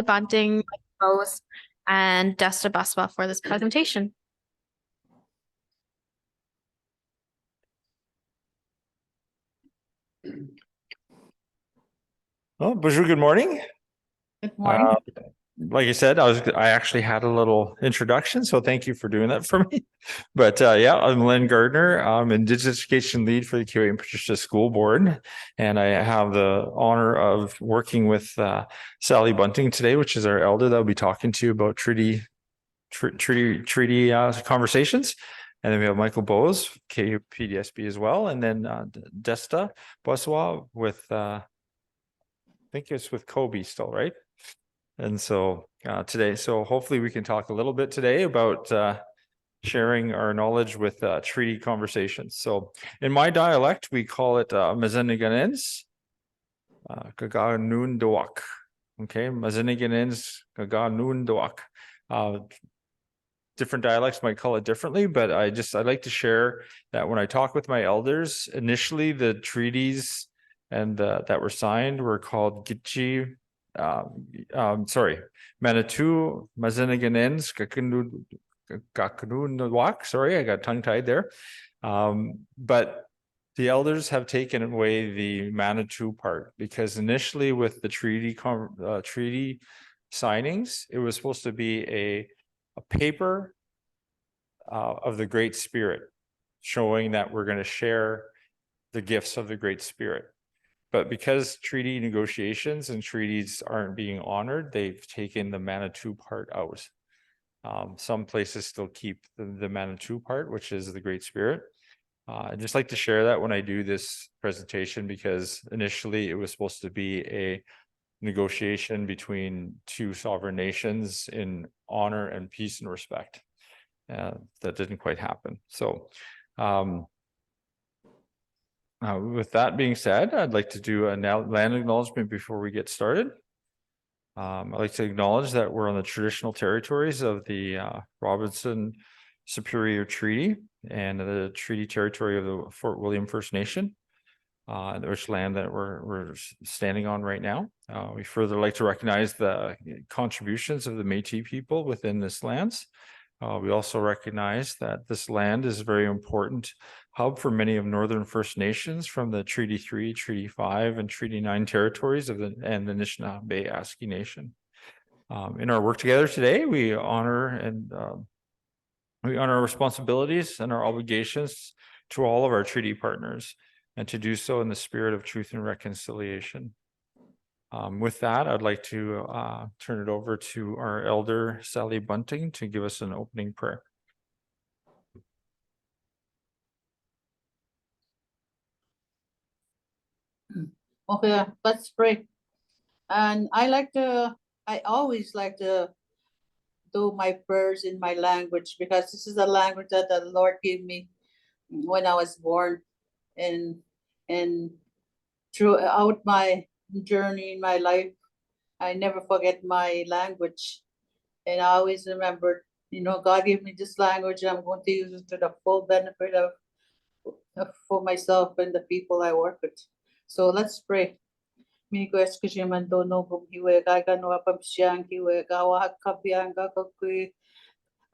Bunting, Rose, and Desta Basma for this presentation. Well, bonjour, good morning. Good morning. Like I said, I actually had a little introduction, so thank you for doing that for me. But yeah, I'm Len Gardner. I'm Indigenous Education Lead for the QA and Patricia School Board, and I have the honor of working with Sally Bunting today, which is our elder that will be talking to you about treaty conversations. And then we have Michael Bowes, KPDSB as well, and then Desta Baswa with I think it's with Kobe still, right? And so today, so hopefully we can talk a little bit today about sharing our knowledge with treaty conversations. So in my dialect, we call it Mazina'iganens, Gaganoonidwag. Okay, Mazina'iganens, Gaganoonidwag. Different dialects might call it differently, but I like to share that when I talk with my elders, initially the treaties and that were signed were called Gitchi. Manitou, Mazina'iganens, Gaganoonidwag. Sorry, I got tongue tied there. But the elders have taken away the Manitou part because initially with the treaty signings, it was supposed to be a paper of the Great Spirit, showing that we're going to share the gifts of the Great Spirit. But because treaty negotiations and treaties aren't being honored, they've taken the Manitou part out. Some places still keep the Manitou part, which is the Great Spirit. I'd just like to share that when I do this presentation, because initially it was supposed to be a negotiation between two sovereign nations in honor and peace and respect. That didn't quite happen. So with that being said, I'd like to do a land acknowledgement before we get started. I'd like to acknowledge that we're on the traditional territories of the Robinson Superior Treaty and the treaty territory of the Fort William First Nation, which land that we're standing on right now. We further like to recognize the contributions of the Métis people within this lands. We also recognize that this land is a very important hub for many of Northern First Nations from the Treaty 3, Treaty 5, and Treaty 9 territories and the Anishinaabe Nation. In our work together today, we honor our responsibilities and our obligations to all of our treaty partners, and to do so in the spirit of truth and reconciliation. With that, I'd like to turn it over to our elder, Sally Bunting, to give us an opening prayer. Okay, let's pray. And I always like to do my prayers in my language, because this is the language that the Lord gave me when I was born. And throughout my journey in my life, I never forget my language. And I always remember, God gave me this language, and I'm going to use it to the full benefit of for myself and the people I work with. So let's pray. Miko eskishiman dono gum hiwe gagano apam siang hiwe gawa kapiang gagakui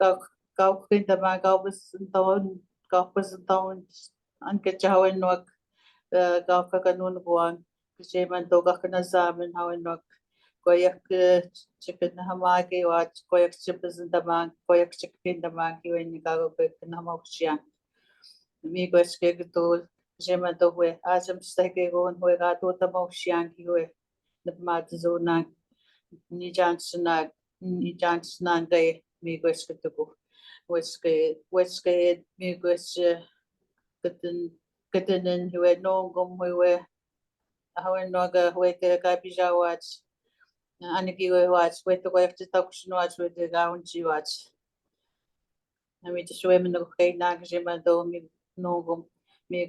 gau kinda ma gau basantawan an kachawan wag gau Gaganoonidwag kishiman do gakanazaman hawan wag koyak chicken hamagi wa koyak chipas damang koyak chicken damang hiwe ni gago kanamok siang. Miko eskigito Jema do we asam stake on we got to the most shanky we the matazona ni Johnson day me goes to go what's me goes good in who had no gum we were how in Noga wait the Kapija watch Aniki watch wait the way to talk watch with the gown she watch. I mean just women no okay Nagajima do me no gum. Amen.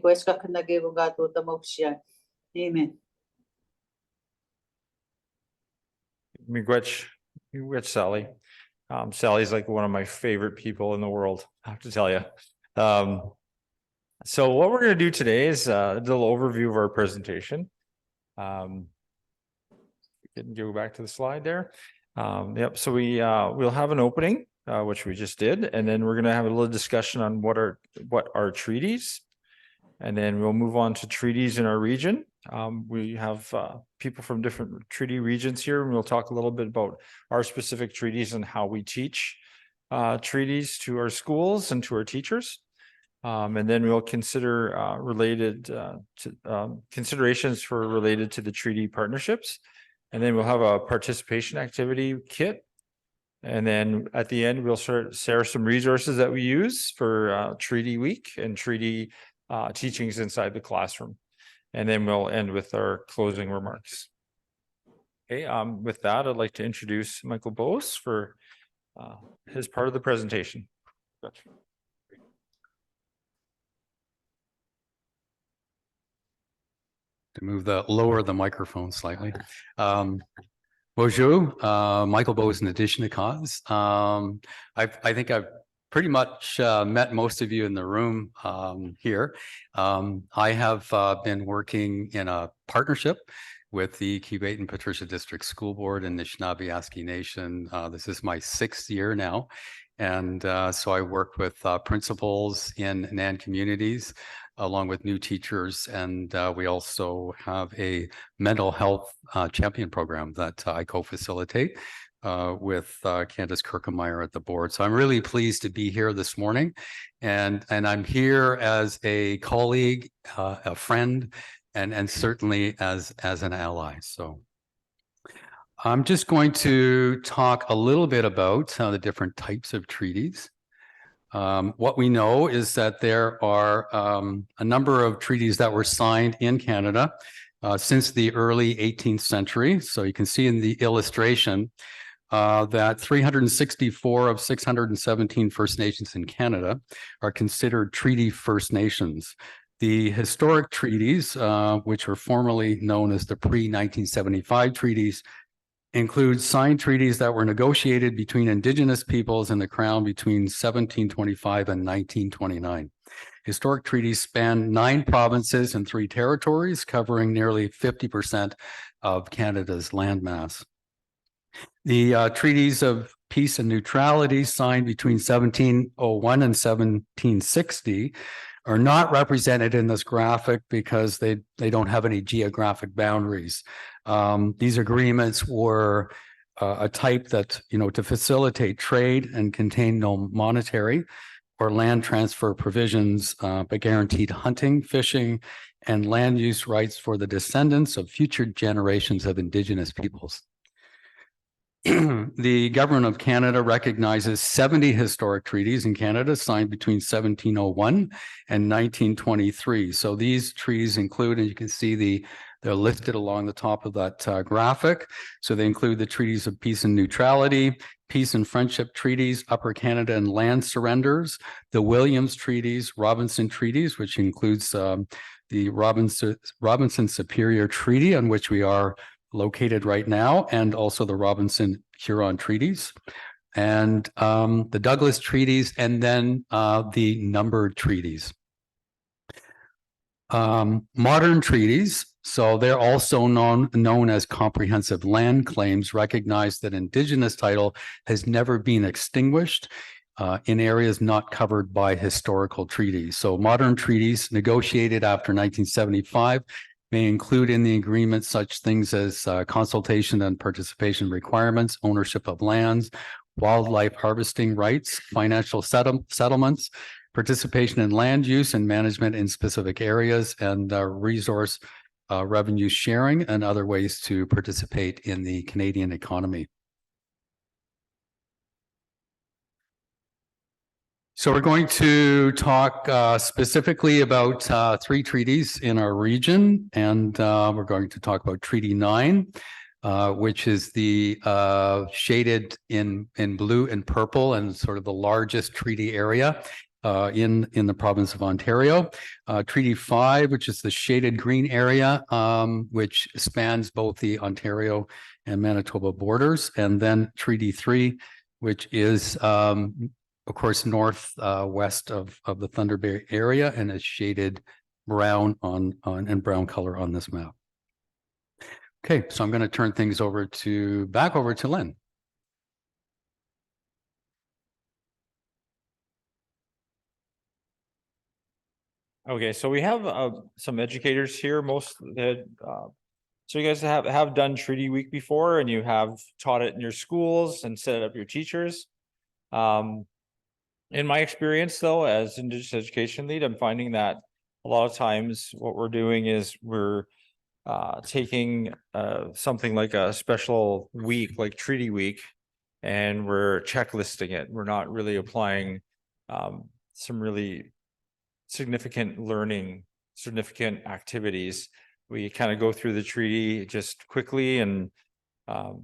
Miigwech, Sally. Sally's like one of my favorite people in the world, I have to tell you. So what we're going to do today is a little overview of our presentation. We can go back to the slide there. Yep, so we'll have an opening, which we just did, and then we're gonna have a little discussion on what are treaties. And then we'll move on to treaties in our region. We have people from different treaty regions here, and we'll talk a little bit about our specific treaties and how we teach treaties to our schools and to our teachers. And then we'll consider considerations related to the treaty partnerships. And then we'll have a participation activity kit. And then at the end, we'll share some resources that we use for Treaty Week and treaty teachings inside the classroom. And then we'll end with our closing remarks. Okay, with that, I'd like to introduce Michael Bose for his part of the presentation. Gotcha. To lower the microphone slightly. Bonjour, Michael Bose in addition to cause. I think I've pretty much met most of you in the room here. I have been working in a partnership with the Keewatin and Patricia District School Board and the Anishinaabe Nation. This is my 6th year now. And so I work with principals in NAN communities along with new teachers. And we also have a mental health champion program that I co-facilitate with Candace Kirkemeyer at the board. So I'm really pleased to be here this morning. And I'm here as a colleague, a friend, and certainly as an ally. So I'm just going to talk a little bit about the different types of treaties. What we know is that there are a number of treaties that were signed in Canada since the early 18th century. So you can see in the illustration that 364 of 617 First Nations in Canada are considered treaty First Nations. The historic treaties, which were formerly known as the pre-1975 treaties, include signed treaties that were negotiated between Indigenous peoples and the Crown between 1725 and 1929. Historic treaties span 9 provinces and 3 territories, covering nearly 50% of Canada's landmass. The treaties of peace and neutrality signed between 1701 and 1760 are not represented in this graphic because they don't have any geographic boundaries. These agreements were a type that, to facilitate trade and contain no monetary or land transfer provisions, but guaranteed hunting, fishing, and land use rights for the descendants of future generations of Indigenous peoples. The Government of Canada recognizes 70 historic treaties in Canada signed between 1701 and 1923. So these treaties include, and you can see they're listed along the top of that graphic. So they include the treaties of peace and neutrality, peace and friendship treaties, Upper Canada and land surrenders, the Williams treaties, Robinson treaties, which includes the Robinson Superior Treaty, on which we are located right now, and also the Robinson Huron treaties, and the Douglas treaties, and then the numbered treaties. Modern treaties, so they're also known as comprehensive land claims, recognize that Indigenous title has never been extinguished in areas not covered by historical treaties. So modern treaties negotiated after 1975 may include in the agreement such things as consultation and participation requirements, ownership of lands, wildlife harvesting rights, financial settlements, participation in land use and management in specific areas, and resource revenue sharing, and other ways to participate in the Canadian economy. So we're going to talk specifically about 3 treaties in our region, and we're going to talk about Treaty 9, which is the shaded in blue and purple and sort of the largest treaty area in the province of Ontario. Treaty 5, which is the shaded green area, which spans both the Ontario and Manitoba borders, and then Treaty 3, which is of course, northwest of the Thunder Bay area, and is shaded brown and brown color on this map. Okay, so I'm going to turn things back over to Lynn. Okay, so we have some educators here, most that so you guys have done Treaty Week before and you have taught it in your schools and set up your teachers. In my experience though, as Indigenous education lead, I'm finding that a lot of times what we're doing is we're taking something like a special week, like Treaty Week, and we're checklisting it. We're not really applying some really significant learning, significant activities. We kind of go through the treaty just quickly and kind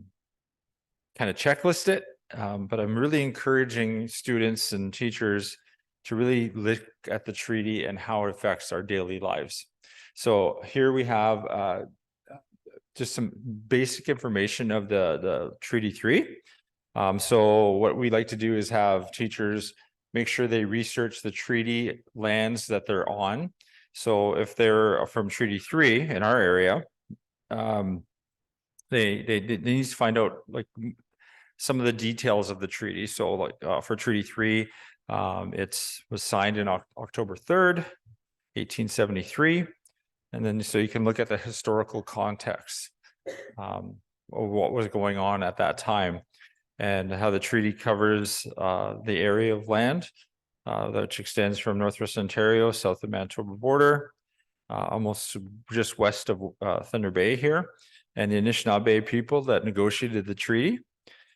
of checklist it. But I'm really encouraging students and teachers to really look at the treaty and how it affects our daily lives. So here we have just some basic information of the Treaty 3. So what we like to do is have teachers make sure they research the treaty lands that they're on. So if they're from Treaty 3 in our area, they need to find out like some of the details of the treaty. So like for Treaty 3, was signed in October 3rd, 1873. And then so you can look at the historical context of what was going on at that time and how the treaty covers the area of land which extends from Northwest Ontario, south of Manitoba border, almost just west of Thunder Bay here. And the Anishinaabe people that negotiated the treaty,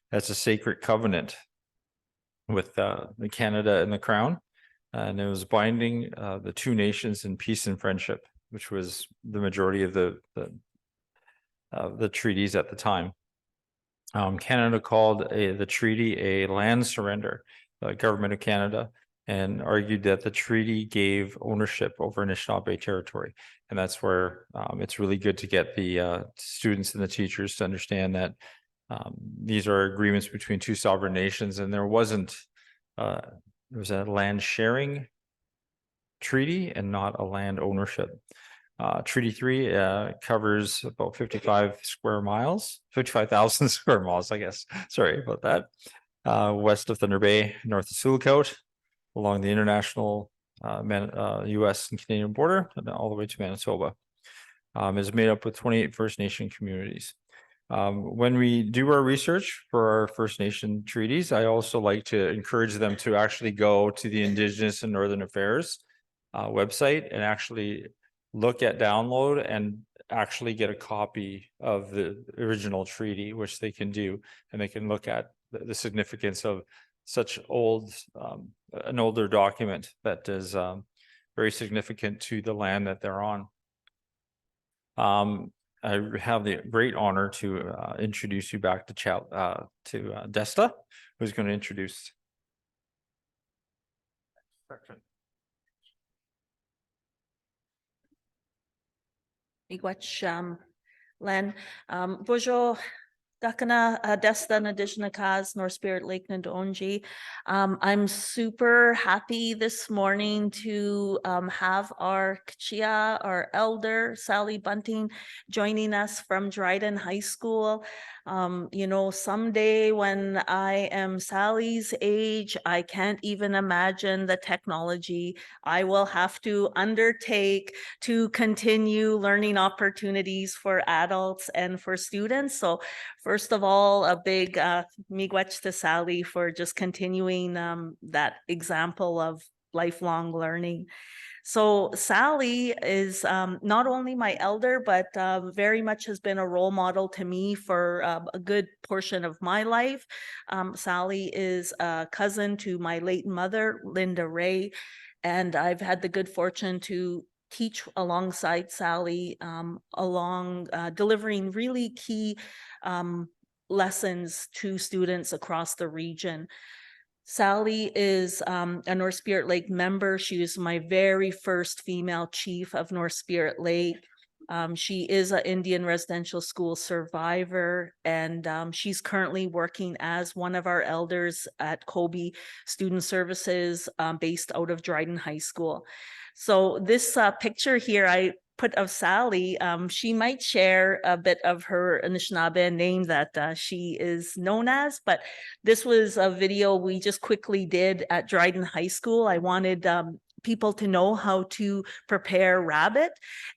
that's a sacred covenant with the Canada and the Crown. And it was binding the two nations in peace and friendship, which was the majority of the treaties at the time. Canada called the treaty a land surrender, the government of Canada, and argued that the treaty gave ownership over Anishinaabe territory. And that's where it's really good to get the students and the teachers to understand that these are agreements between two sovereign nations, and there wasn't, there was a land sharing treaty and not a land ownership. Treaty 3 covers about 55 square miles, 55,000 square miles, I guess. Sorry about that. West of Thunder Bay, north of Sulcoat, along the international US and Canadian border, and all the way to Manitoba. Is made up with 28 First Nation communities. When we do our research for our First Nation treaties, I also like to encourage them to actually go to the Indigenous and Northern Affairs website and actually look at download and actually get a copy of the original treaty, which they can do, and they can look at the significance of such an older document that is very significant to the land that they're on. I have the great honor to introduce you back to Desta, who's going to introduce. Miigwech, Len. Bonjour, Dakana, Desta, Nadishnakaz, North Spirit Lake, Nandonji. I'm super happy this morning to have our Kchia, our elder, Sally Bunting, joining us from Dryden High School. You know, someday when I am Sally's age, I can't even imagine the technology I will have to undertake to continue learning opportunities for adults and for students. So first of all, a big miigwech to Sally for just continuing that example of lifelong learning. So Sally is not only my elder, but very much has been a role model to me for a good portion of my life. Sally is a cousin to my late mother, Linda Ray, and I've had the good fortune to teach alongside Sally delivering really key lessons to students across the region. Sally is a North Spirit Lake member. She was my very first female chief of North Spirit Lake. She is an Indian residential school survivor, and she's currently working as one of our elders at Kobe Student Services based out of Dryden High School. So this picture here I put of Sally, she might share a bit of her Anishinaabe name that she is known as, but this was a video we just quickly did at Dryden High School. I wanted people to know how to prepare rabbit.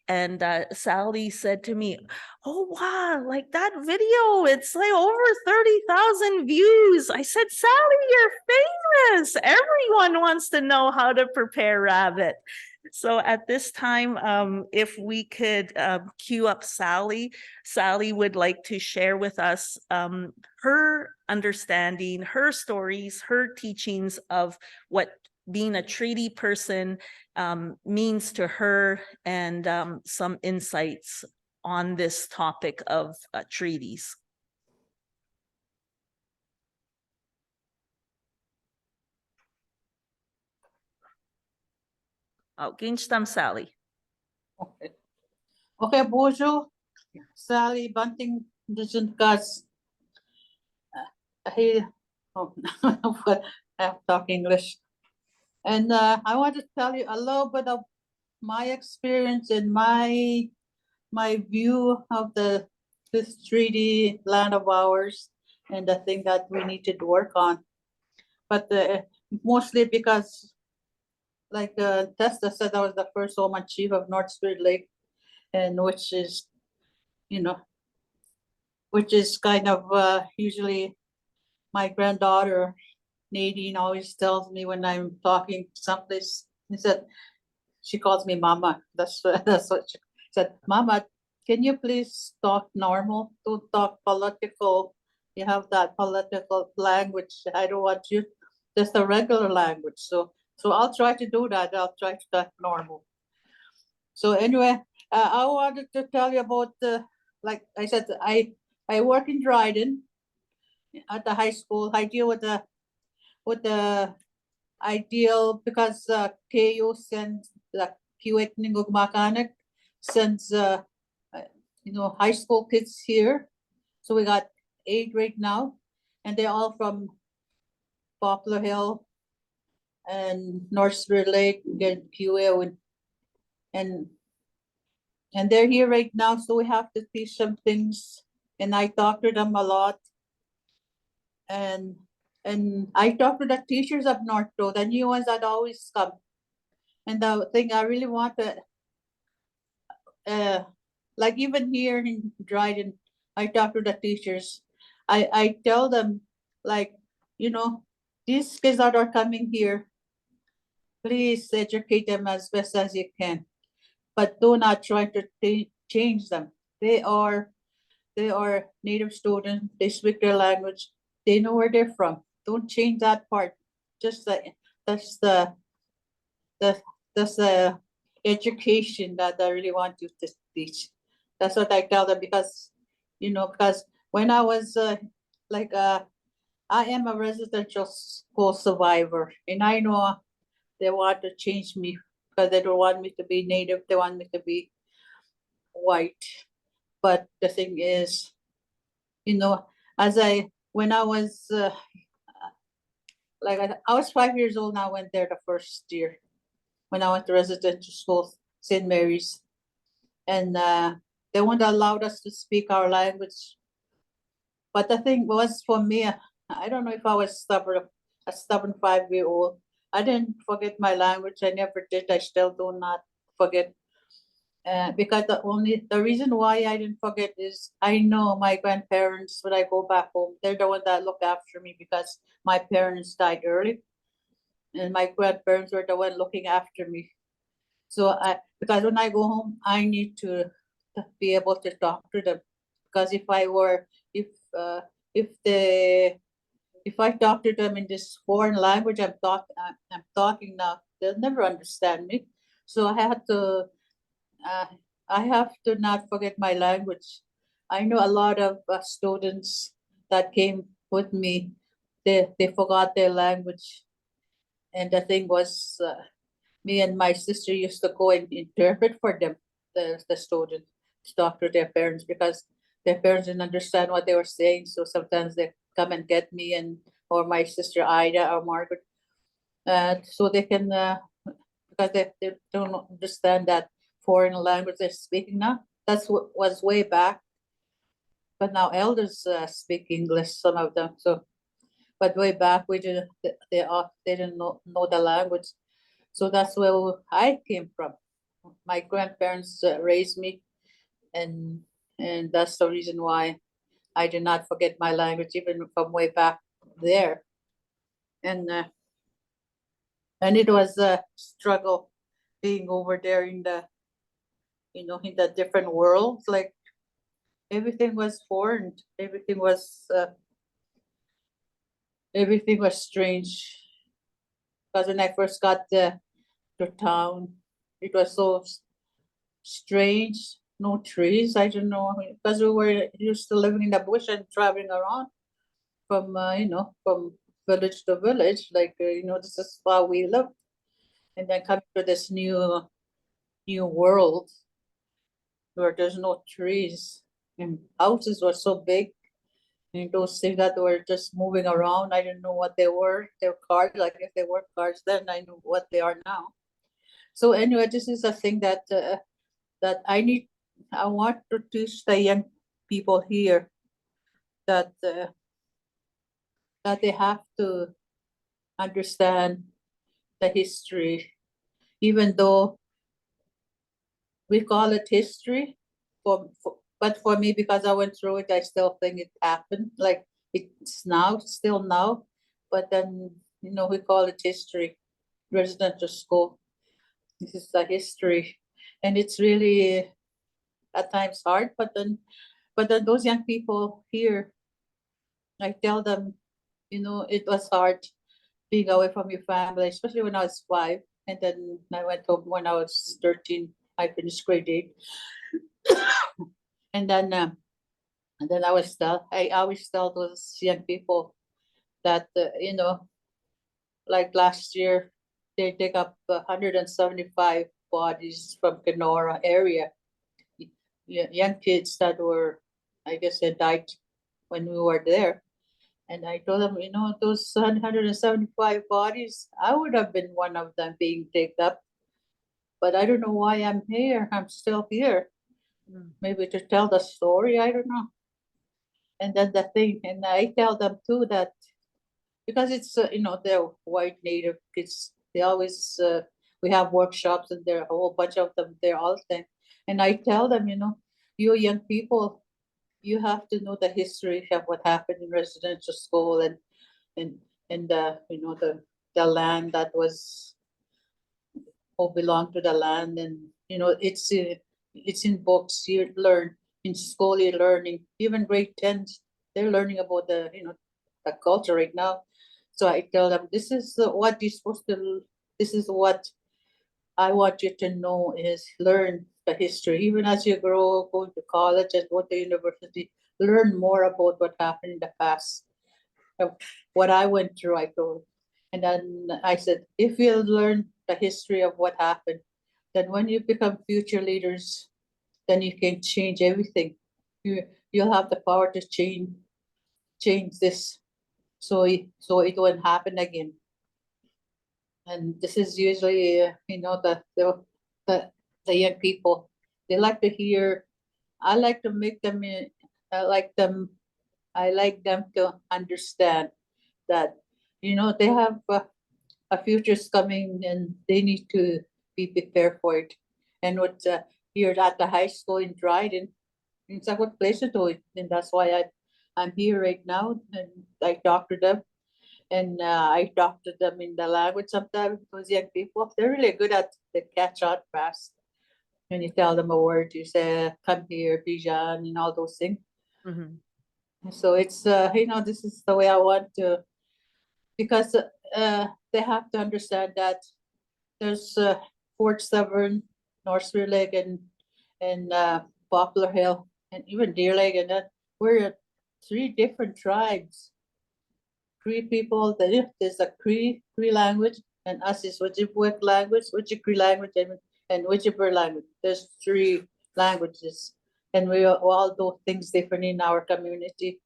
And Sally said to me, "Oh wow, like that video, it's like over 30,000 views." I said, "Sally, you're famous. Everyone wants to know how to prepare rabbit." So at this time, if we could queue up Sally. Sally would like to share with us her understanding, her stories, her teachings of what being a treaty person means to her, and some insights on this topic of treaties. Oh, ginchtam Sally. Okay. Okay, bonjour. Sally Bunting, Indigenous Cause. I have to talk English. And I want to tell you a little bit of my experience and my view of this treaty land of ours and the thing that we need to work on. But mostly because, like Testa said, I was the first woman chief of North Spirit Lake, and which is, you know, which is kind of usually my granddaughter Nadine always tells me when I'm talking someplace. He said, she calls me Mama. That's what she said. Mama, can you please talk normal? Don't talk political. You have that political language. I don't want you. Just a regular language. So I'll try to do that. I'll try to talk normal. So anyway, I wanted to tell you about like I said, I work in Dryden at the high school. I deal with the ideal because KU sends the Gaganoonidwag sends high school kids here. So we got 8 right now, and they're all from Poplar Hill and North Spirit Lake, get QA, and they're here right now. So we have to teach them things, and I talk to them a lot, and I talk to the teachers up north too, the new ones that always come. And the thing I really want to, like even here in Dryden, I talk to the teachers. I tell them, like, these kids that are coming here, please educate them as best as you can, but do not try to change them. They are native students. They speak their language. They know where they're from. Don't change that part. Just that's the education that I really want you to teach. That's what I tell them, because when I was I am a residential school survivor, and I know they want to change me because they don't want me to be native. They want me to be white. But the thing is, when I was I was 5 years old, and I went there the first year when I went to residential school, St. Mary's, and they wouldn't allow us to speak our language. But the thing was, for me, I don't know if I was a stubborn 5-year-old. I didn't forget my language. I never did. I still do not forget. Because the reason why I didn't forget is I know my grandparents, when I go back home, they're the one that look after me, because my parents died early, and my grandparents were the one looking after me. So because when I go home, I need to be able to talk to them, because if I talk to them in this foreign language I'm talking now, they'll never understand me. So I have to not forget my language. I know a lot of students that came with me, they forgot their language. And the thing was, me and my sister used to go and interpret for them, the students, to talk to their parents, because their parents didn't understand what they were saying. So sometimes they come and get me or my sister Ida or Margaret, so they can, because they don't understand that foreign language they're speaking now. That's what was way back. But now elders speak English, some of them. So, but way back they didn't know the language. So that's where I came from. My grandparents raised me, and that's the reason why I did not forget my language even from way back there. And it was a struggle being over there in the, in the different worlds. Like everything was foreign, everything was strange. Because when I first got to town, it was so strange. No trees. I don't know, because we were used to living in the bush and traveling around from from village to village. Like this is how we lived, and then coming to this new world where there's no trees and houses were so big. And those things that were just moving around, I didn't know what they were. They were cars, like if they were cars then, I knew what they are now. So anyway, this is a thing that I want to teach the young people here that that they have to understand the history, even though we call it history. But for me, because I went through it, I still think it happened. Like it's now, still now. But then we call it history. Residential school. This is the history, and it's really at times hard. But then those young people here, I tell them, it was hard being away from your family, especially when I was 5, and then I went home when I was 13. I finished grade 8, and then I always tell those young people that like last year they dig up 175 bodies from Kenora area. Young kids that were, I guess, they died when we were there. And I told them, those 175 bodies, I would have been one of them being digged up. But I don't know why I'm here. I'm still here. Maybe to tell the story, I don't know. And then the thing, and I tell them too that because it's they're white native kids, they always we have workshops and there are a whole bunch of them there all the time. And I tell them, you young people, you have to know the history of what happened in residential school and the land that was all belonged to the land, and it's in books. You learn in school, you're learning, even grade 10s, they're learning about the culture right now. So I tell them, this is what you're supposed to, this is what I want you to know, is learn the history. Even as you grow, go to college and go to university, learn more about what happened in the past. What I went through, I told. And then I said, if you learn the history of what happened, then when you become future leaders, then you can change everything. You'll have the power to change this, so it won't happen again. And this is usually the young people, they like to hear. I like to make them I like them to understand that they have a future's coming and they need to be prepared for it. And what here at the high school in Dryden, it's a good place to do it, and that's why I'm here right now, and I talk to them. And I talk to them in the language sometimes. Those young people, they're really good at the catch on fast. When you tell them a word, you say, come here, Bijan, and all those things. So it's, this is the way I want to, because they have to understand that there's Fort Severn, North Spear Lake, and Poplar Hill, and even Deer Lake, and that we're 3 different tribes. Cree people, there's a Cree language, and us is Ojibwe language, Ojibwe language, and Ojibwe language. There's 3 languages, and we all do things different in our community,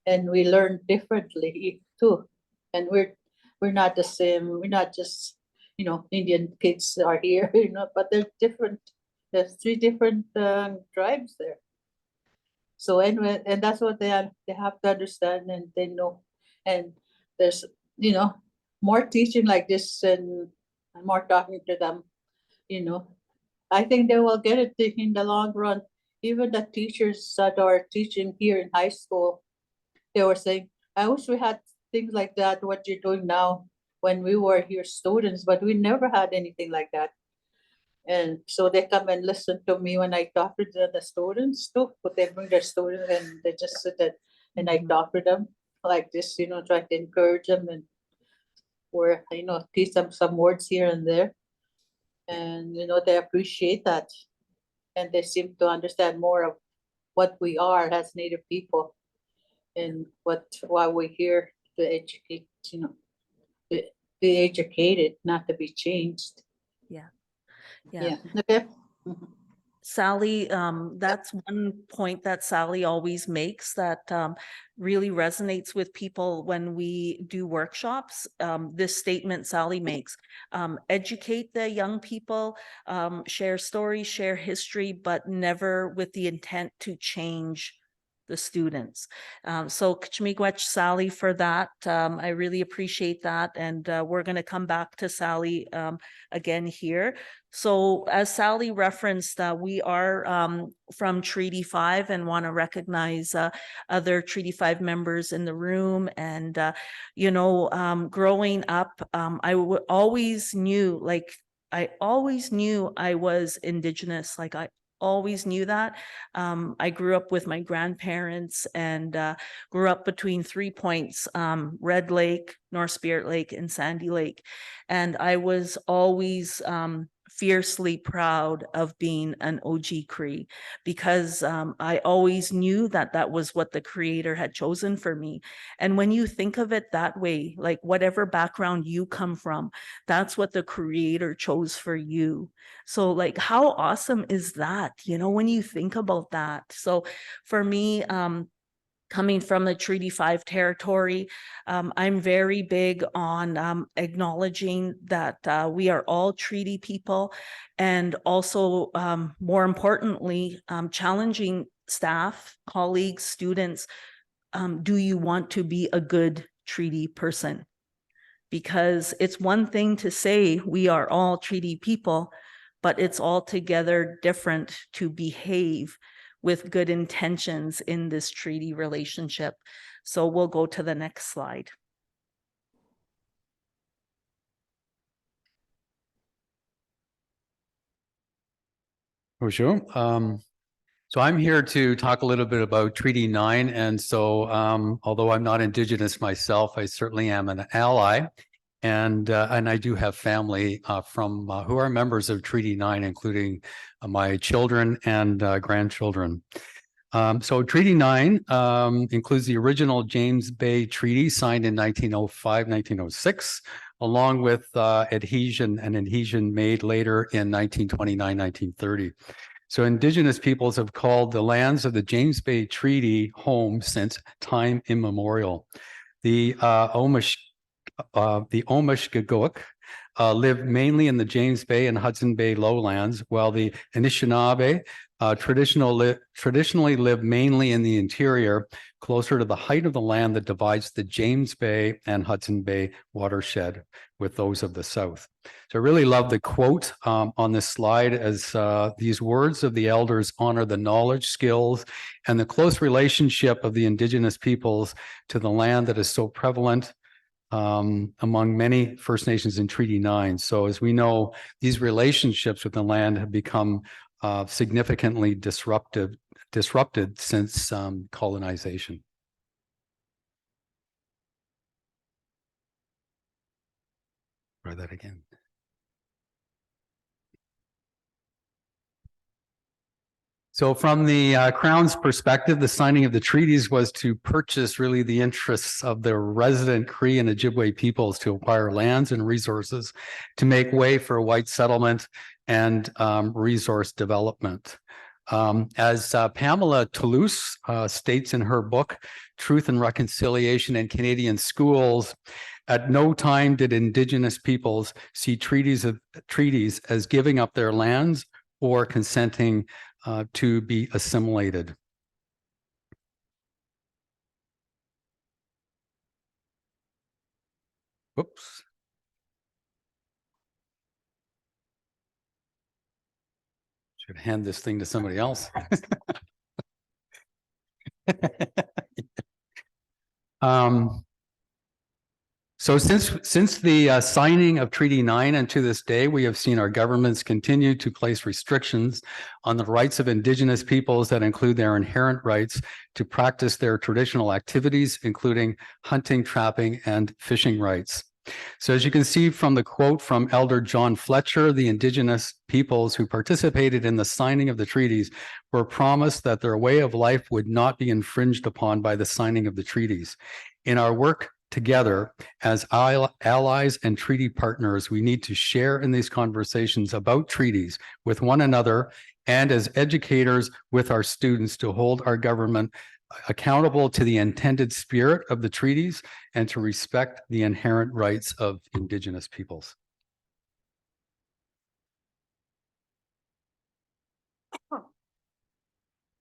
and we learn differently too. And we're not the same. We're not just Indian kids are here, but they're different. There's 3 different tribes there. So anyway, and that's what they have to understand, and they know. And there's more teaching like this, and and more talking to them, you know. I think they will get it in the long run. Even the teachers that are teaching here in high school, they were saying, I wish we had things like that, what you're doing now, when we were here students, but we never had anything like that. And so they come and listen to me when I talk to the students too, but they bring their students and they just sit there and I Mhm. talk to them like this, try to encourage them and or, teach them some words here and there. And, they appreciate that. And they seem to understand more of what we are as Native people and why we're here to educate, to be educated, not to be changed. Yeah. Yeah, okay. Mhm. Sally, that's one point that Sally always makes that really resonates with people when we do workshops. This statement Sally makes, educate the young people, share stories, share history, but never with the intent to change the students. So Kachmigwech Sally for that. I really appreciate that. And we're going to come back to Sally again here. So as Sally referenced, we are from Treaty 5 and want to recognize other Treaty 5 members in the room. And, growing up, always knew, I always knew I was Indigenous. Like I always knew that. I grew up with my grandparents and grew up between 3 points, Red Lake, North Spirit Lake, and Sandy Lake. And I was always fiercely proud of being an OG Cree because I always knew that that was what the creator had chosen for me. And when you think of it that way, like whatever background you come from, that's what the creator chose for you. So like, how awesome is that? When you think about that. So for me, coming from the Treaty 5 territory, I'm very big on acknowledging that we are all treaty people and also, more importantly, challenging staff, colleagues, students. Do you want to be a good treaty person? Because it's one thing to say we are all treaty people, but it's altogether different to behave with good intentions in this treaty relationship. So we'll go to the next slide. Bonjour. So I'm here to talk a little bit about Treaty 9. And so although I'm not Indigenous myself, I certainly am an ally. And I do have family from who are members of Treaty 9, including my children and grandchildren. So Treaty 9 includes the original James Bay Treaty signed in 1905, 1906, along with an adhesion made later in 1929, 1930. So Indigenous peoples have called the lands of the James Bay Treaty home since time immemorial. The Omishgagook live mainly in the James Bay and Hudson Bay lowlands, while the Anishinaabe traditionally live mainly in the interior, closer to the height of the land that divides the James Bay and Hudson Bay watershed with those of the south. So I really love the quote on this slide as these words of the elders honor the knowledge, skills, and the close relationship of the Indigenous peoples to the land that is so prevalent among many First Nations in Treaty 9. So as we know, these relationships with the land have become significantly disrupted since colonization. Try that again. So from the Crown's perspective, the signing of the treaties was to purchase really the interests of the resident Cree and Ojibwe peoples to acquire lands and resources to make way for white settlement and resource development. As Pamela Toulouse states in her book, Truth and Reconciliation in Canadian Schools, at no time did Indigenous peoples see treaties as giving up their lands or consenting to be assimilated. Whoops. Could hand this thing to somebody else. So since the signing of Treaty 9 and to this day, we have seen our governments continue to place restrictions on the rights of Indigenous peoples that include their inherent rights to practice their traditional activities, including hunting, trapping, and fishing rights. So as you can see from the quote from Elder John Fletcher, the Indigenous peoples who participated in the signing of the treaties were promised that their way of life would not be infringed upon by the signing of the treaties. In our work together as allies and treaty partners, we need to share in these conversations about treaties with one another and as educators with our students to hold our government accountable to the intended spirit of the treaties and to respect the inherent rights of Indigenous peoples.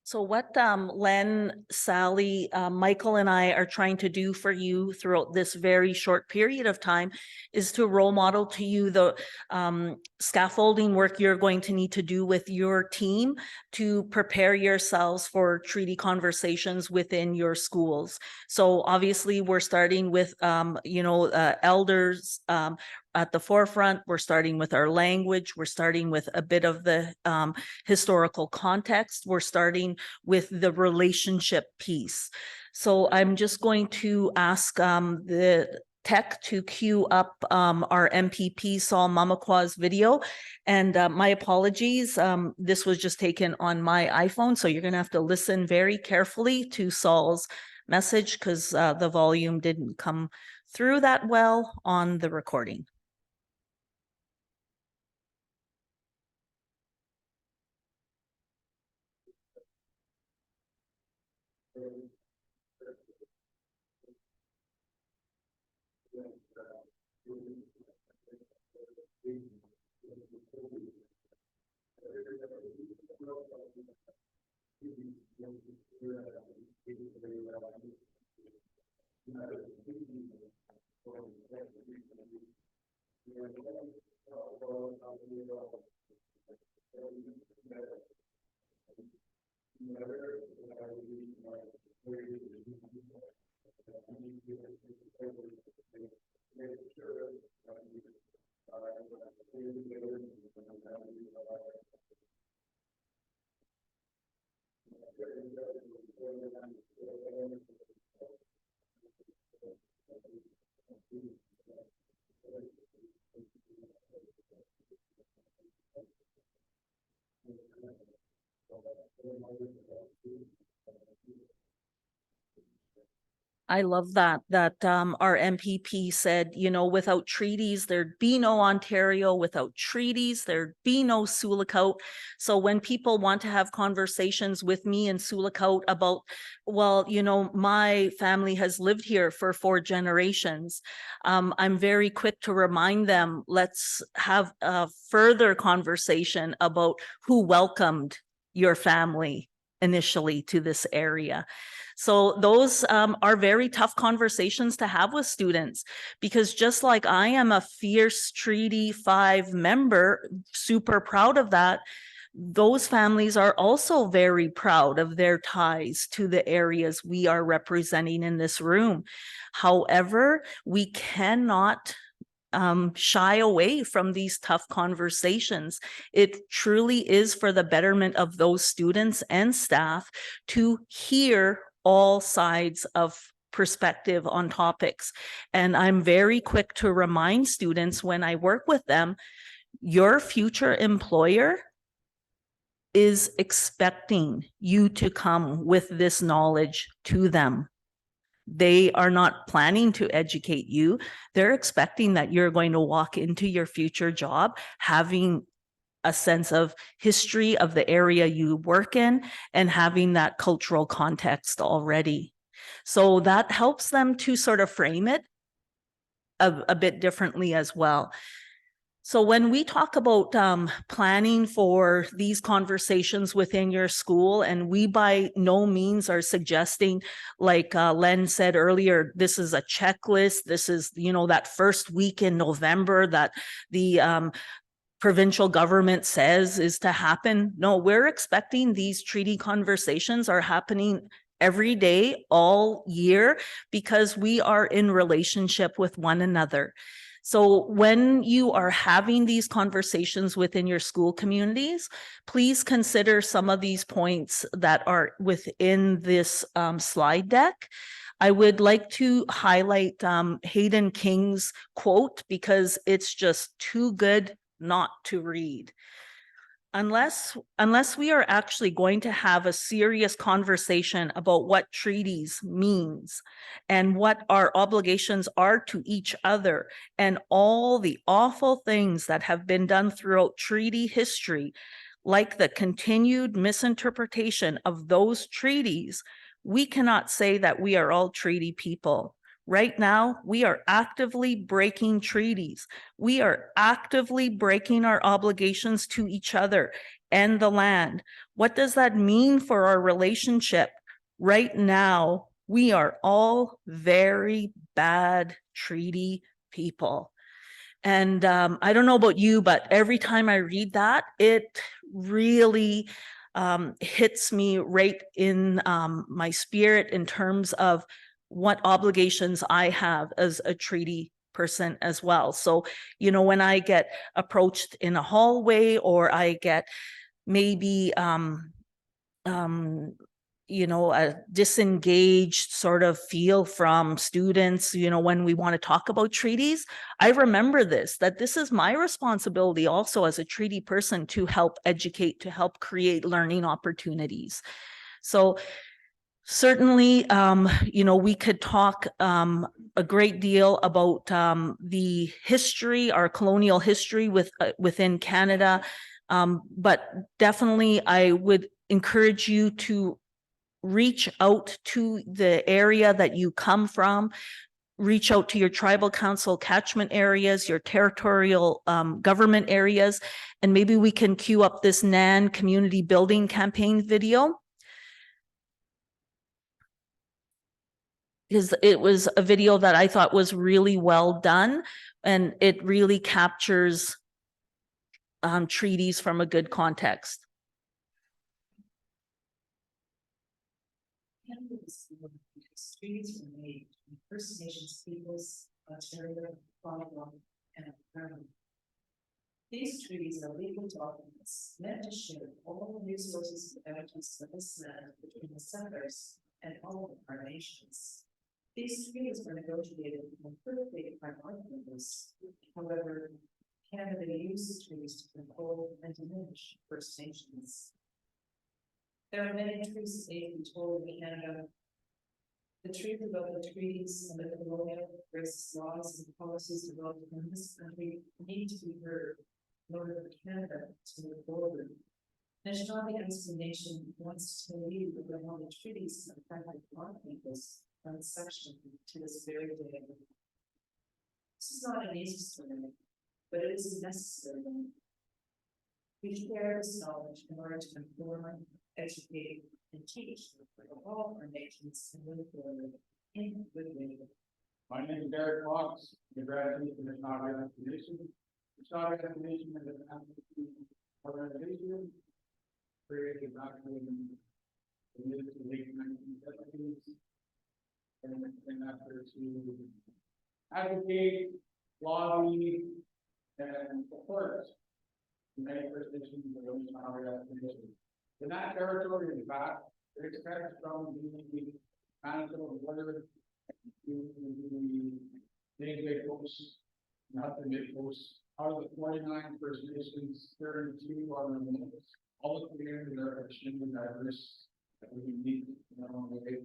So what Len, Sally, Michael and I are trying to do for you throughout this very short period of time is to role model to you the scaffolding work you're going to need to do with your team to prepare yourselves for treaty conversations within your schools. So obviously we're starting with, elders at the forefront. We're starting with our language. We're starting with a bit of the historical context. We're starting with the relationship piece. So I'm just going to ask the tech to queue up our MPP Saul Mamakwa's video. And my apologies, this was just taken on my iPhone, so you're gonna have to listen very carefully to Saul's message because the volume didn't come through that well on the recording. I love that our MPP said, you know, without treaties, there'd be no Ontario. Without treaties, there'd be no Sulakaut. So when people want to have conversations with me in Sulakaut about, well, you know, my family has lived here for 4 generations, I'm very quick to remind them, let's have a further conversation about who welcomed your family initially to this area. So those are very tough conversations to have with students, because just like I am a fierce Treaty 5 member, super proud of that, those families are also very proud of their ties to the areas we are representing in this room. However, we cannot shy away from these tough conversations. It truly is for the betterment of those students and staff to hear all sides of perspective on topics. And I'm very quick to remind students when I work with them, your future employer is expecting you to come with this knowledge to them. They are not planning to educate you. They're expecting that you're going to walk into your future job having a sense of history of the area you work in and having that cultural context already. So that helps them to sort of frame it a bit differently as well. So when we talk about planning for these conversations within your school, and we by no means are suggesting, like Len said earlier, this is a checklist. This is, you know, that first week in November that the provincial government says is to happen. No, we're expecting these treaty conversations are happening every day, all year, because we are in relationship with one another. So when you are having these conversations within your school communities, please consider some of these points that are within this slide deck. I would like to highlight Hayden King's quote because it's just too good not to read. Unless we are actually going to have a serious conversation about what treaties means and what our obligations are to each other and all the awful things that have been done throughout treaty history, like the continued misinterpretation of those treaties, we cannot say that we are all treaty people. Right now, we are actively breaking treaties. We are actively breaking our obligations to each other and the land. What does that mean for our relationship? Right now, we are all very bad treaty people. And I don't know about you, but every time I read that, it really hits me right in my spirit in terms of what obligations I have as a treaty person as well. So, you know, when I get approached in a hallway or I get maybe, you know, a disengaged sort of feel from students, you know, when we want to talk about treaties, I remember this, that this is my responsibility also as a treaty person to help educate, to help create learning opportunities. So certainly, you know, we could talk a great deal about the history, our colonial history within Canada, but definitely I would encourage you to reach out to the area that you come from, reach out to your tribal council catchment areas, your territorial government areas, and maybe we can queue up this NAN community building campaign video. Because it was a video that I thought was really well done and it really captures treaties from a good context. Treaties were made between First Nations peoples, Ontario, Commonwealth, and Ireland. These treaties are legal documents meant to share all the resources and benefits of this land between the settlers and all of our nations. These treaties were negotiated perfectly by our members. However, Canada used the treaties to control and diminish First Nations. There are many truths made and told in Canada. The truth about the treaties and the colonial racist laws and policies developed in this country need to be heard in order for Canada to move forward. Mazina'iganens Nation wants to leave the colonial treaties and private law peoples unsanctioned to this very day. This is not an easy story, but it is a necessary one. We share this knowledge in order to inform, educate, and teach for all our nations and move forward in a good way. My name is Derek Fox, I'm a graduate from the Mazina'iganens Nation. The Mazina'iganens Nation is an advocacy organization created back in the mid to late 1970s. And after to advocate, lobby, and support many First Nations and the Mazina'iganens Nation. In that territory, in fact, it expects from the Manitoba border to the day-to-day folks, not the big folks. Out of the 49 First Nations, 32 are remote. All the communities are extremely diverse that we need in our own way.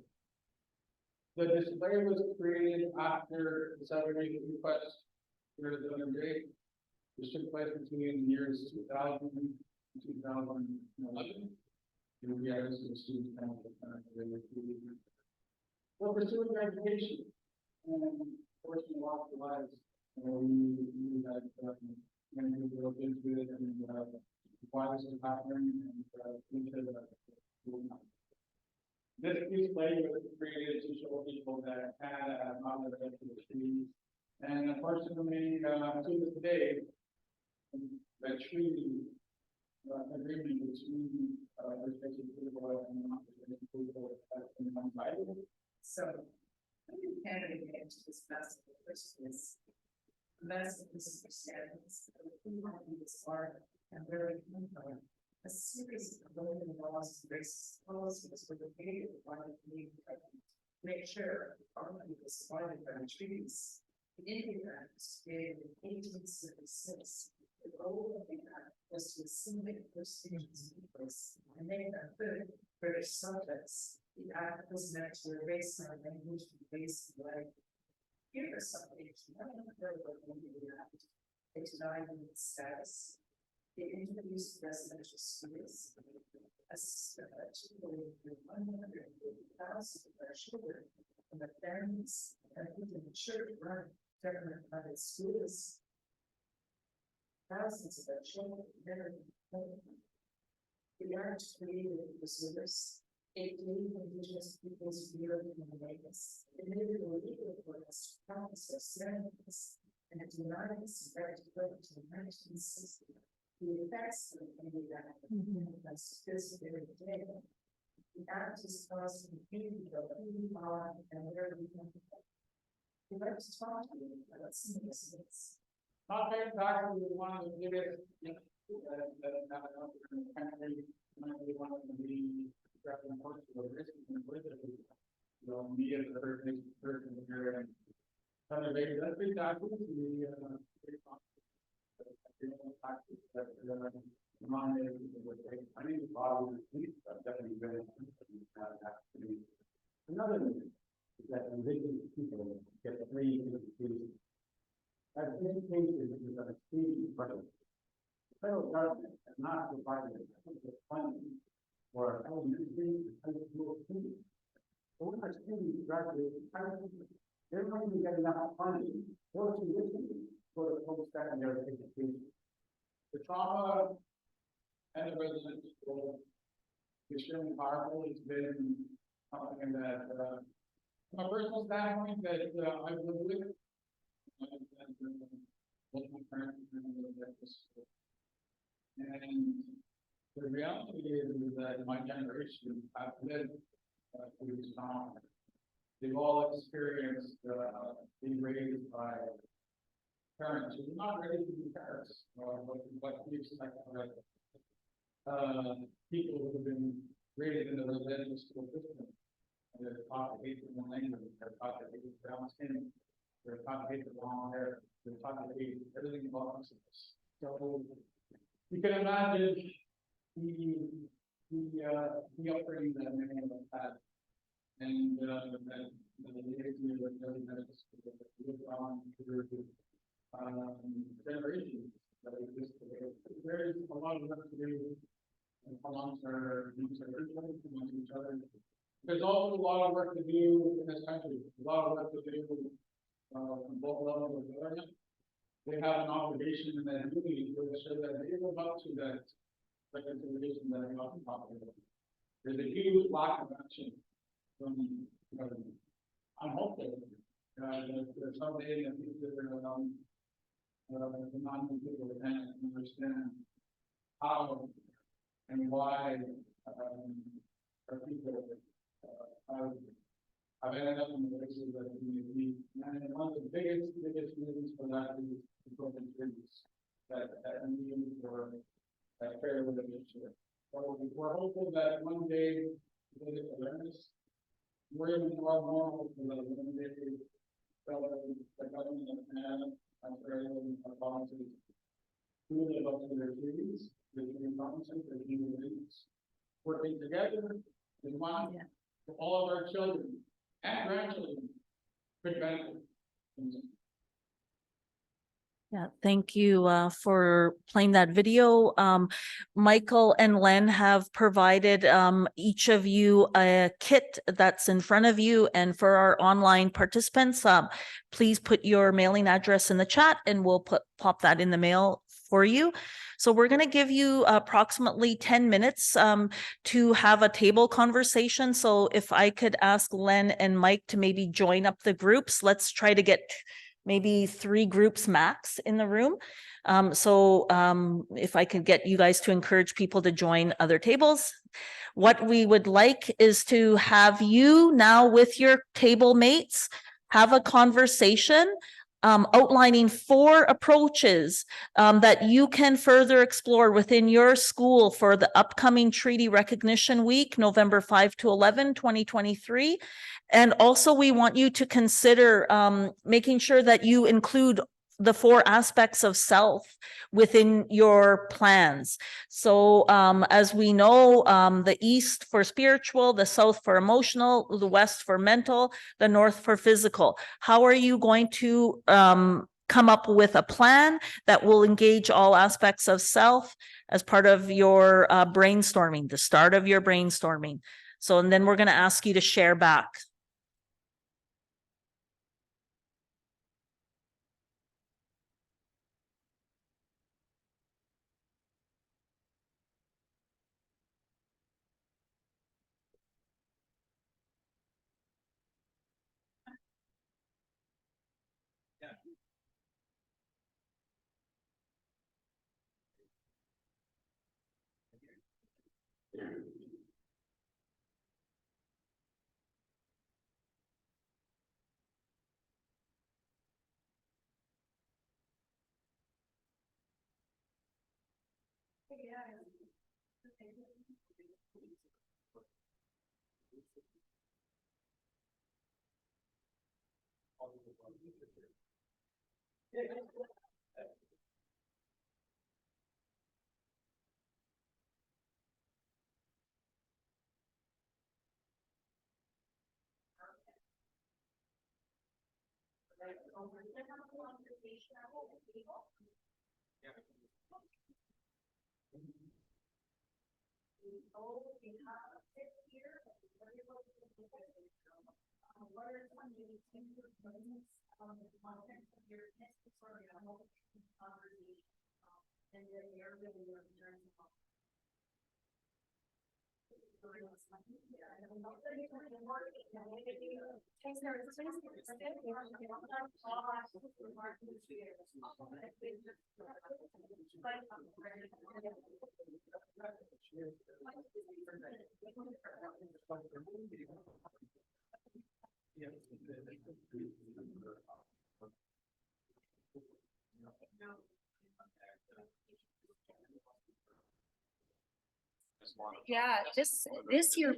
The display was created after the celebration request for the other day, which took place between the years 2000 and 2011. And we have some students kind of well, pursuing their education and forcing a lot of lives. We had many people look into it and why this is happening and things that this display was created to show people that Canada has not lived up to the treaties. And unfortunately, to this day, a treaty agreement between respective people and non-people has been invited. So, I think Canada get to this festival, which is less misunderstandings, who might be the start and where we come from. A series of golden laws and race policies were created by the Canadian government to make sure Parliament was supported by the treaties. The Indian Act was created in 1876. The goal of the act was to assimilate First Nations peoples and make them good British subjects. The act was meant to erase our language and base life. Here are some things one of the Indian Act. They denied them its status. They introduced residential schools. Particularly 150,000 of our children from the families and even the church run government private schools. Thousands of our children never home. The act created reserves. It gave Indigenous peoples freedom and awareness. It made it illegal for us to practice our ceremonies, and it denied us the right to vote until 1960. The effects of the act has this very day. The act has caused confusion about who we are and where we come from. We'd like to talk to you about some of this. Not very exactly we want to give it, you know, country, we want to be represented for risk and politically. You know, me as a person here and kind of maybe that's exactly the I think the bottom of the definitely very another thing is that indigenous people get free education. As education is a free budget. The federal government has not provided funding for elementary and high school students. So when our students graduate from high school, they're going to get enough funding for tuition for the post-secondary education. The trauma and the residential school is extremely powerful. It's been something that, from a personal standpoint, that I've lived with. Both my parents and the reality is that my generation have lived through this trauma. They've all experienced being raised by parents who are not ready to be parents, what we expect people who have been raised in the residential school system. They're taught to hate the language, they're taught to hate the brown skin, they're taught to hate the long hair, they're taught to hate everything about themselves. So you can imagine the upbringing that many of us had, and that the legacy of the residential school that lived on through generations that exist today. There's a lot of work to do amongst our amongst each other. There's also a lot of work to do in this country, a lot of work to do from both levels of government. They have an obligation in that duty to ensure that they live up to that reconciliation that I'm talking about. There's a huge lack of action from government. I'm hopeful that someday in the future the non-people can understand how and why our people have ended up in the places that we. And one of the biggest reasons for that is the broken trees that need for that fair relationship. So we're hopeful that one day we'll get awareness. We're even more normal for the one day the government of Canada and Australia are policies. Who live up to their treaties, the human promises, the human needs. Working together is one for all of our children and grandchildren could benefit from this. Yeah, thank you for playing that video. Michael and Len have provided each of you a kit that's in front of you. And for our online participants, please put your mailing address in the chat and we'll pop that in the mail for you. So we're going to give you approximately 10 minutes to have a table conversation. So if I could ask Len and Mike to maybe join up the groups, let's try to get maybe 3 groups max in the room. If I could get you guys to encourage people to join other tables. What we would like is to have you now with your table mates, have a conversation outlining 4 approaches that you can further explore within your school for the upcoming Treaty Recognition Week, November 5 to 11, 2023. And also we want you to consider making sure that you include the 4 aspects of self within your plans. So as we know, the East for spiritual, the South for emotional, the West for mental, the North for physical. How are you going to come up with a plan that will engage all aspects of self as part of your brainstorming, the start of your brainstorming? So, and then we're going to ask you to share back. Yeah, just this year.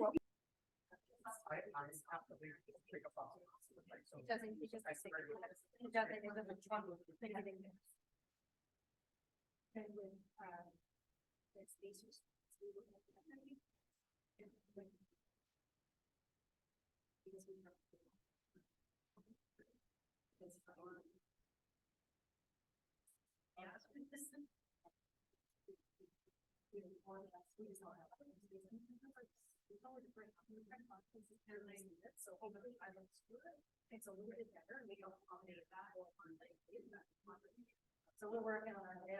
So we're working on it.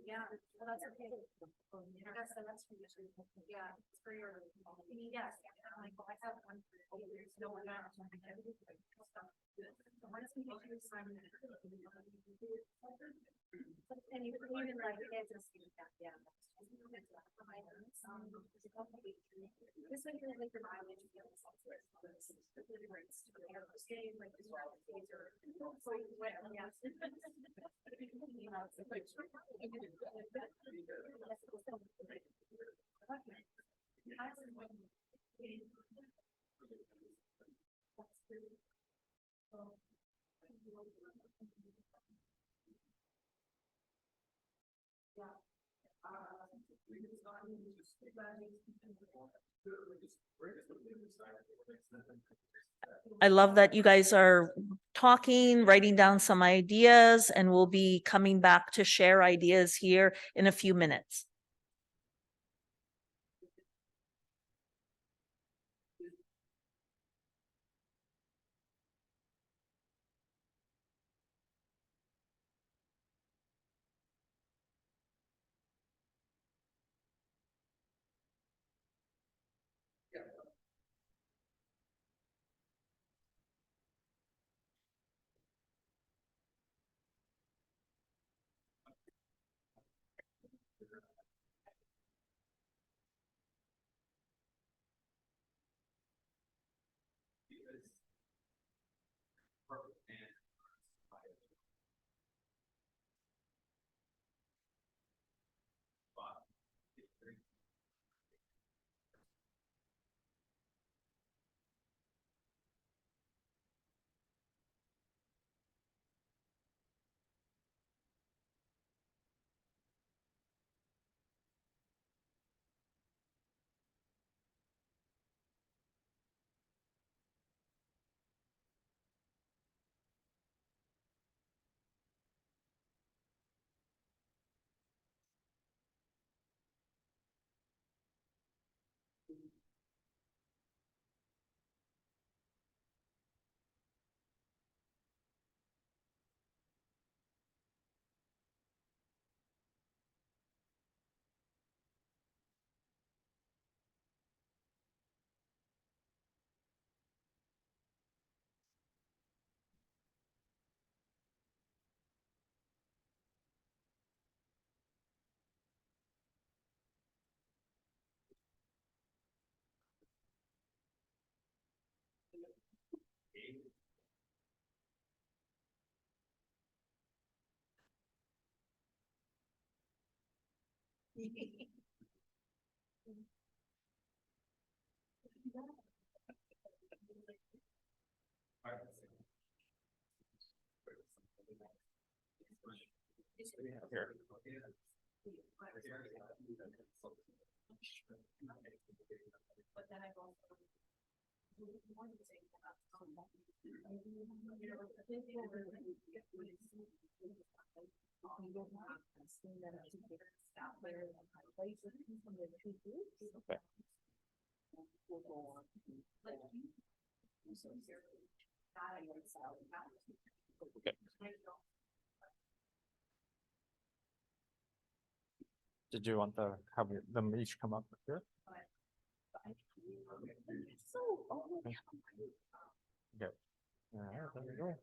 Yeah, well, that's okay. Yeah, it's for your, yes, like, I have one for years, no one else. So once we get you assigned. And you can even like, yeah. This way you're like your mileage. I love that you guys are talking, writing down some ideas, and we'll be coming back to share ideas here in a few minutes. But then I've also. Did you want the, have them each come up here? Okay. There we go.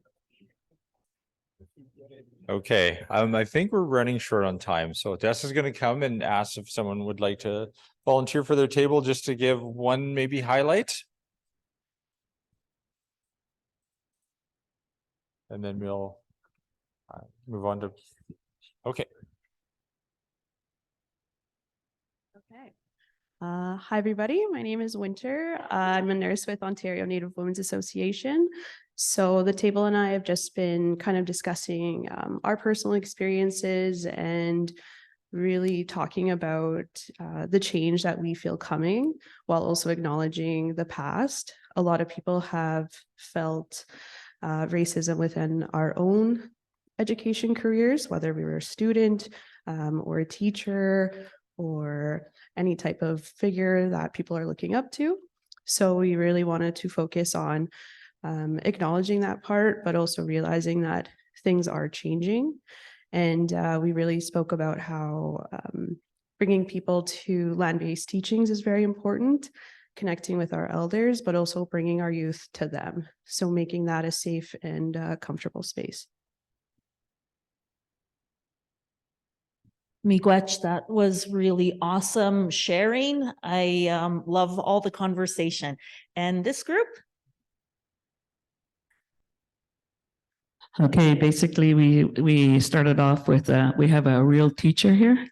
Okay, I think we're running short on time, so Des is gonna come and ask if someone would like to volunteer for their table just to give one maybe highlight. And then we'll move on to, okay. Okay. Hi, everybody. My name is Winter. I'm a nurse with Ontario Native Women's Association. So the table and I have just been kind of discussing our personal experiences and really talking about the change that we feel coming while also acknowledging the past. A lot of people have felt racism within our own education careers, whether we were a student or a teacher or any type of figure that people are looking up to. So we really wanted to focus on acknowledging that part, but also realizing that things are changing. And we really spoke about how bringing people to land-based teachings is very important, connecting with our elders, but also bringing our youth to them. So making that a safe and comfortable space. Miigwech, that was really awesome sharing. I love all the conversation. And this group? Okay, basically we started off with we have a real teacher here.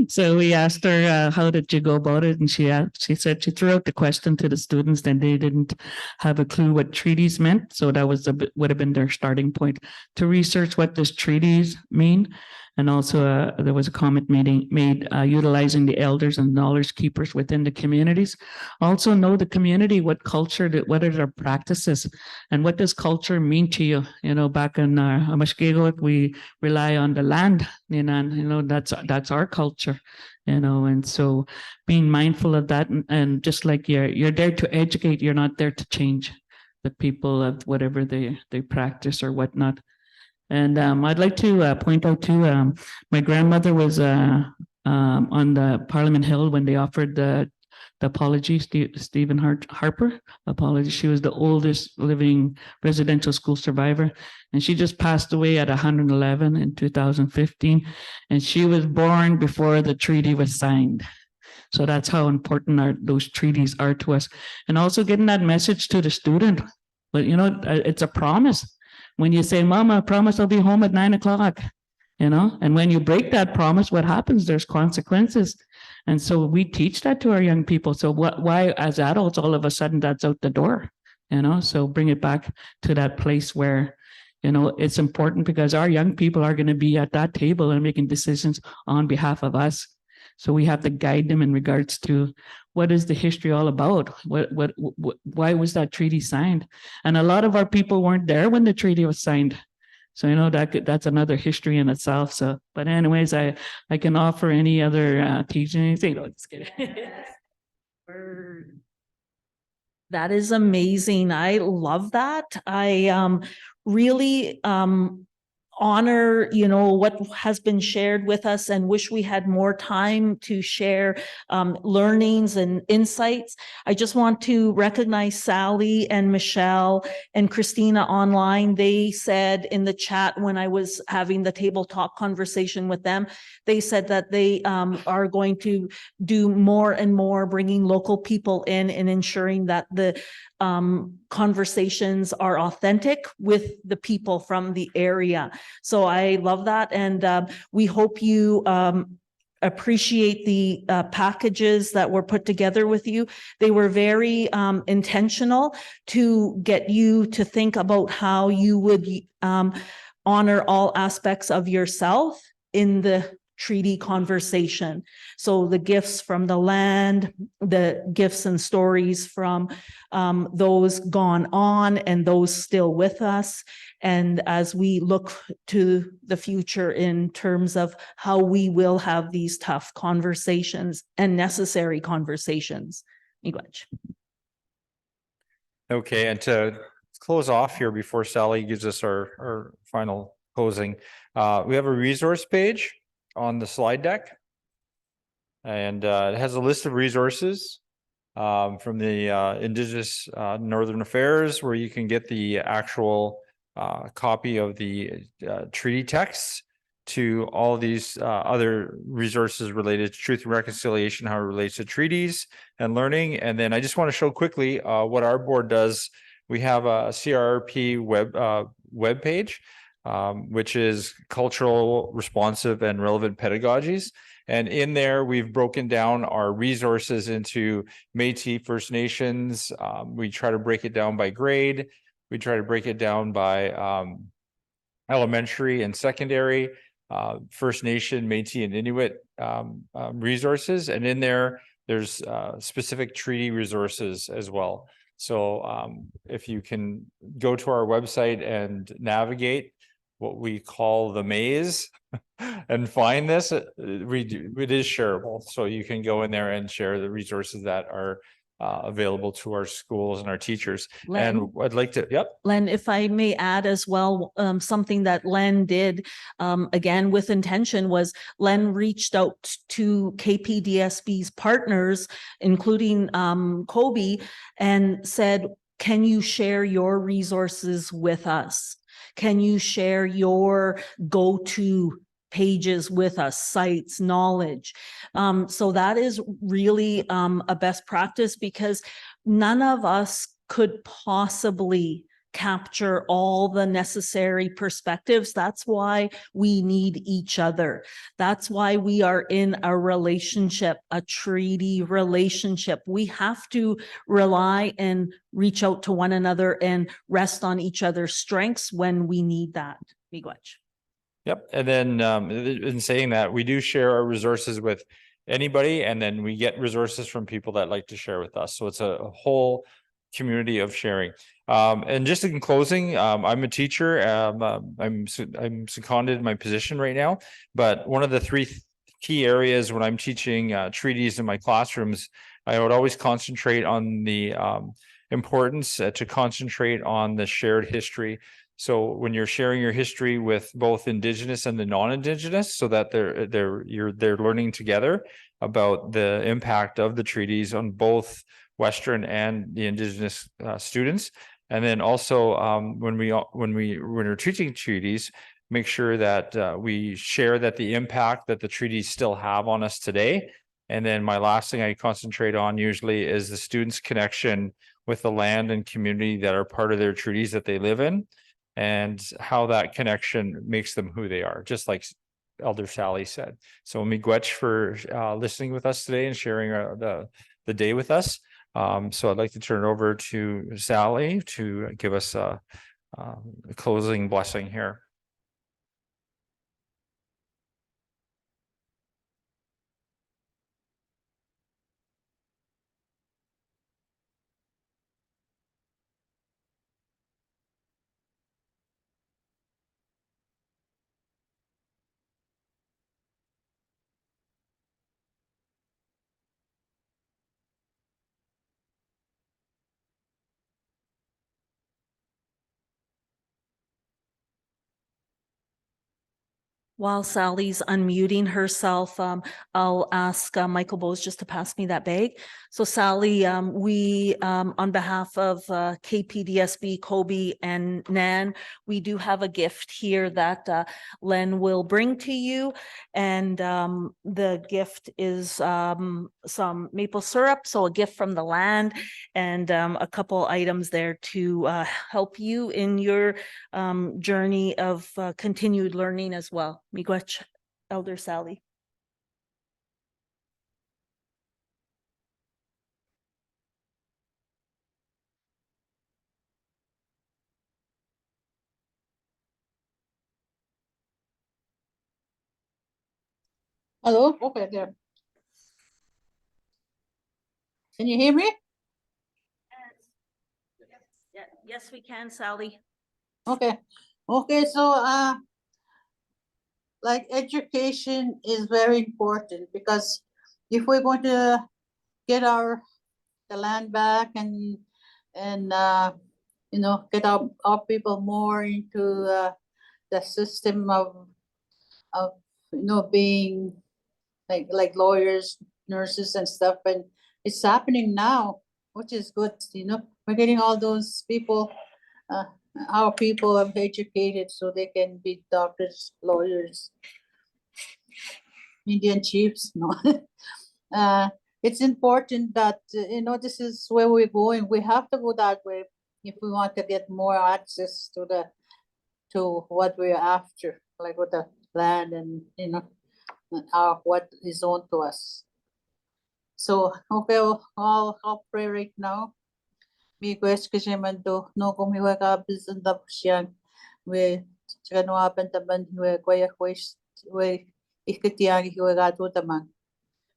So we asked her, how did you go about it? And she said she threw out the question to the students and they didn't have a clue what treaties meant. So that was would have been their starting point to research what does treaties mean. And also there was a comment made utilizing the elders and knowledge keepers within the communities. Also know the community, what culture, what are their practices, and what does culture mean to you? You know, back in Amashkegoat, we rely on the land, that's our culture, and so being mindful of that, and just like you're there to educate, you're not there to change the people of whatever they practice or whatnot. And I'd like to point out too, my grandmother was on the Parliament Hill when they offered the apology, Stephen Harper apology. She was the oldest living residential school survivor, and she just passed away at 111 in 2015. And she was born before the treaty was signed. So that's how important those treaties are to us. And also getting that message to the student. But it's a promise. When you say, Mama, I promise I'll be home at 9 o'clock, and when you break that promise, what happens? There's consequences. And so we teach that to our young people. So why as adults, all of a sudden that's out the door, so bring it back to that place where, it's important, because our young people are going to be at that table and making decisions on behalf of us. So we have to guide them in regards to what is the history all about? Why was that treaty signed? And a lot of our people weren't there when the treaty was signed. So, that's another history in itself. So, but anyways, I can offer any other teaching, anything. No, just kidding. That is amazing. I love that. I really honor, what has been shared with us, and wish we had more time to share learnings and insights. I just want to recognize Sally and Michelle and Christina online. They said in the chat when I was having the tabletop conversation with them, they said that they are going to do more and more bringing local people in and ensuring that the conversations are authentic with the people from the area. So I love that. And we hope you appreciate the packages that were put together with you. They were very intentional to get you to think about how you would honor all aspects of yourself in the treaty conversation. So the gifts from the land, the gifts and stories from those gone on and those still with us. And as we look to the future in terms of how we will have these tough conversations and necessary conversations. Miigwech. Okay, and to close off here before Sally gives us our final closing, we have a resource page on the slide deck. And it has a list of resources from the Indigenous Northern Affairs, where you can get the actual copy of the treaty texts, to all of these other resources related to truth and reconciliation, how it relates to treaties and learning. And then I just want to show quickly what our board does. We have a CRRP web page, which is cultural, responsive, and relevant pedagogies. And in there, we've broken down our resources into Métis, First Nations. We try to break it down by grade. We try to break it down by elementary and secondary, First Nation, Métis, and Inuit resources. And in there, there's specific treaty resources as well. So if you can go to our website and navigate what we call the maze and find this, it is shareable. So you can go in there and share the resources that are available to our schools and our teachers. Len, and I'd like to, yep. Len, if I may add as well, something that Len did, again, with intention, was Len reached out to KPDSB's partners, including Kobe, and said, can you share your resources with us? Can you share your go-to pages with us, sites, knowledge? So that is really a best practice, because none of us could possibly capture all the necessary perspectives. That's why we need each other. That's why we are in a relationship, a treaty relationship. We have to rely and reach out to one another and rest on each other's strengths when we need that. Miigwech. Yep, and then in saying that, we do share our resources with anybody, and then we get resources from people that like to share with us. So it's a whole community of sharing. And just in closing, I'm a teacher. I'm seconded in my position right now, but one of the three key areas when I'm teaching treaties in my classrooms, I would always concentrate on the importance to concentrate on the shared history. So when you're sharing your history with both Indigenous and the non-Indigenous, so that they're learning together about the impact of the treaties on both Western and the Indigenous students, and then also when we're teaching treaties, make sure that we share that the impact that the treaties still have on us today. And then my last thing I concentrate on usually is the students' connection with the land and community that are part of their treaties that they live in, and how that connection makes them who they are, just like Elder Sally said. So miigwech for listening with us today and sharing the day with us. So I'd like to turn it over to Sally to give us a closing blessing here. While Sally's unmuting herself, I'll ask Michael Bowes just to pass me that bag. So Sally, we, on behalf of KPDSB, Kobe, and NAN, we do have a gift here that Len will bring to you. And the gift is some maple syrup, so a gift from the land, and a couple items there to help you in your journey of continued learning as well. Miigwech, Elder Sally. Hello, okay, there. Can you hear me? Yes, we can, Sally. Okay, okay, so like education is very important, because if we're going to get the land back and you know, get our people more into the system of you know, being like lawyers, nurses and stuff, and it's happening now, which is good, you know. We're getting all those people, our people are educated so they can be doctors, lawyers, Indian chiefs, no. It's important that, you know, this is where we're going. We have to go that way if we want to get more access to what we're after, like with the land and, you know, what is owned to us. So, okay, I'll pray right now. Miigwech kasi man to, no kumiwa ka bisan da siyang, we chano apan taban we kwaya kwes we ikitiang hiwa ga to tamang.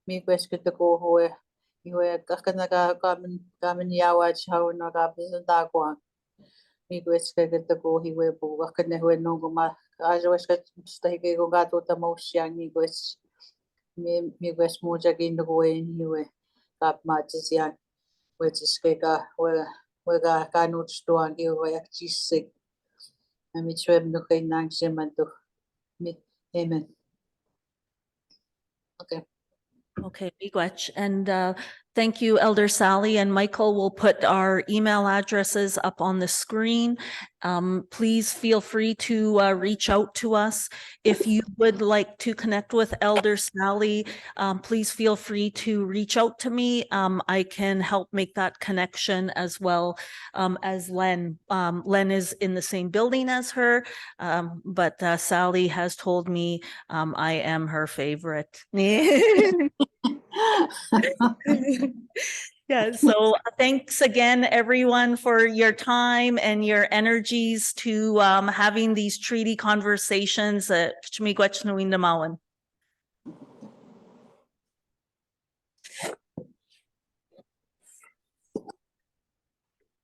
Miigwech kita ko we kakana ka kamen yawa chaw na ka bisan da ko. Miigwech kita ko hiwa po kakana we no kuma ajwas ka stay ko ga to tamo siyang miigwech. Miigwech mo jagin ko hiwa kap matches yang. Which is kaya wega kanut stoang hiwa yak chisig. Ami chwem no kay nang siman to. Amen. Okay. Okay, miigwech. And Thank you, Elder Sally, and Michael will put our email addresses up on the screen. Please feel free to reach out to us. If you would like to connect with Elder Sally, please feel free to reach out to me. I can help make that connection as well as Len. Len is in the same building as her, but Sally has told me I am her favorite. Yeah, so thanks again, everyone, for your time and your energies to having these treaty conversations at Chmiigwech Namawan.